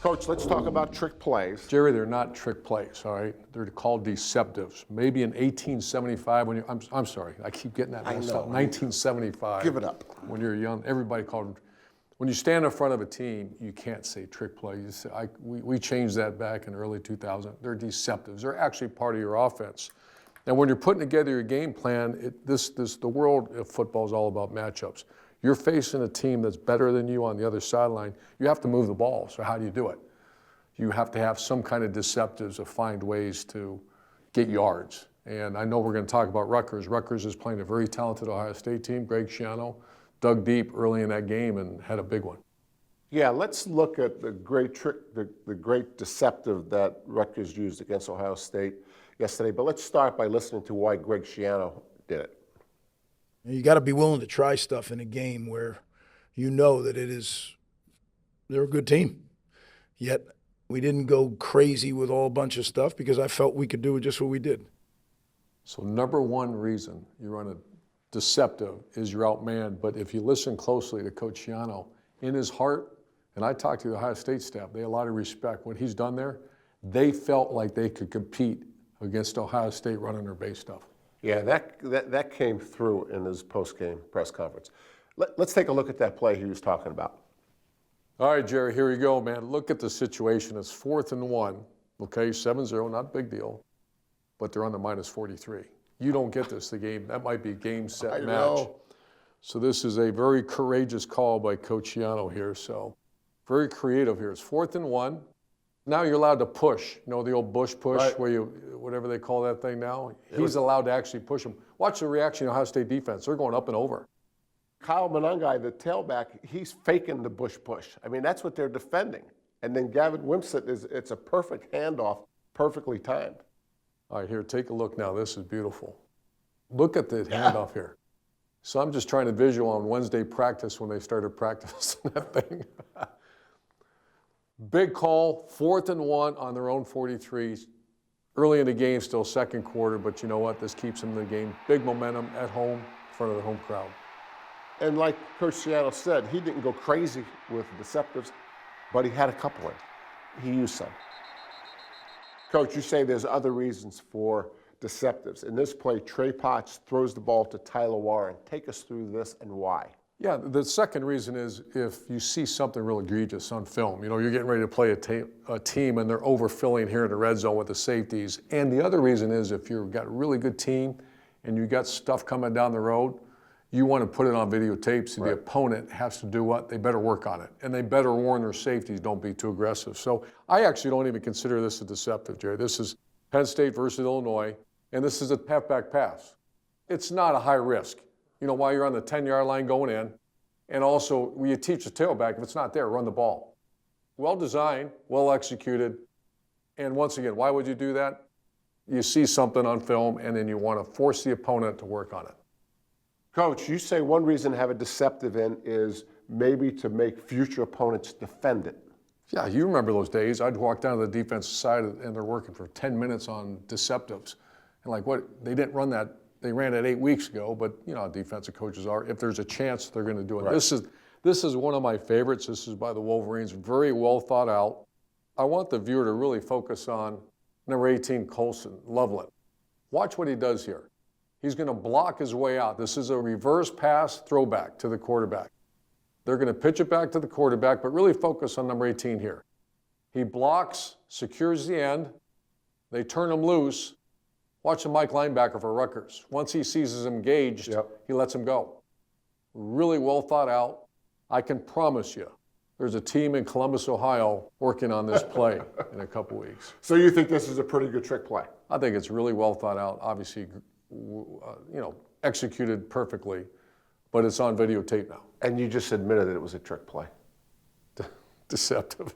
Coach, let's talk about trick plays. Gerry, they're not trick plays, all right? They're called deceptives. Maybe in 1875, when I'm sorry, I keep getting that messed up. 1975. Give it up. When you're young, everybody called them. When you stand in front of a team, you can't say trick play. You say, we changed that back in early 2000. They're deceptives. They're actually part of your offense. And when you're putting together your game plan, the world of football is all about matchups. You're facing a team that's better than you on the other sideline. You have to move the ball. So how do you do it? You have to have some kind of deceptives to find ways to get yards. And I know we're going to talk about Rutgers. Rutgers is playing a very talented Ohio State team. Greg Schiano dug deep early in that game and had a big one. Yeah, let's look at the great trick, the great deceptive that Rutgers used against Ohio State yesterday. But let's start by listening to why Greg Schiano did it. You got to be willing to try stuff in a game where you know that they're a good team. Yet we didn't go crazy with all a bunch of stuff because I felt we could do just what we did. So number one reason you run a deceptive is you're outmanned. But if you listen closely to Coach Schiano, in his heart, and I talked to the Ohio State staff, they had a lot of respect. What he's done there, they felt like they could compete against Ohio State running their base stuff. Yeah, that came through in his post-game press conference. Let's take a look at that play he was talking about. All right, Gerry, here we go, man. Look at the situation. It's 4th and 1, okay, 7-0, not a big deal, but they're on the minus 43. You don't get this, the game. That might be game, set, match. Know. So this is a very courageous call by Coach Schiano here. So very creative here. It's 4th and 1. Now you're allowed to push. You know the old Bush push, right, where whatever they call that thing now? He's allowed to actually push them. Watch the reaction of Ohio State defense. They're going up and over. Kyle Monangai, the tailback, he's faking the Bush push. I mean, that's what they're defending. And then Gavin Wimsatt, it's a perfect handoff, perfectly timed. All right, here, take a look now. This is beautiful. Look at the handoff here. So I'm just trying to visual on Wednesday practice when they started practicing that thing. Big call, 4th and 1 on their own 43. Early in the game, still second quarter, but you know what? This keeps them in the game. Big momentum at home in front of the home crowd. And like Coach Schiano said, he didn't go crazy with deceptives, but he had a couple in. He used some. Coach, you say there's other reasons for deceptives. In this play, Trey Potts throws the ball to Tyler Warren. Take us through this and why. Yeah, the second reason is if you see something real egregious on film. You know, you're getting ready to play a team and they're overfilling here in the red zone with the safeties. And the other reason is if you've got a really good team and you've got stuff coming down the road, you want to put it on videotape so the opponent has to do what? They better work on it. And they better warn their safeties, don't be too aggressive. So I actually don't even consider this a deceptive, Gerry. This is Penn State versus Illinois, and this is a halfback pass. It's not a high risk. You know, while you're on the 10-yard line going in, and also when you teach the tailback, if it's not there, run the ball. Well designed, well executed, and once again, why would you do that? You see something on film, and then you want to force the opponent to work on it. Coach, you say one reason to have a deceptive in is maybe to make future opponents defend it. Yeah, you remember those days. I'd walk down to the defensive side and they're working for 10 minutes on deceptives. And like what, they didn't run that, they ran it 8 weeks ago, but you know how defensive coaches are. If there's a chance, they're going to do it. Right. This is one of my favorites. This is by the Wolverines, very well thought out. I want the viewer to really focus on number 18, Colson, Loveland. Watch what he does here. He's going to block his way out. This is a reverse pass throwback to the quarterback. They're going to pitch it back to the quarterback, but really focus on number 18 here. He blocks, secures the end. They turn him loose. Watch the Mike linebacker for Rutgers. Once he sees him engaged, he lets him go. Really well thought out. I can promise you, there's a team in Columbus, Ohio, working on this play in a couple weeks. So you think this is a pretty good trick play? I think it's really well thought out. Obviously, you know, executed perfectly, but it's on videotape now. And you just admitted that it was a trick play. Deceptive.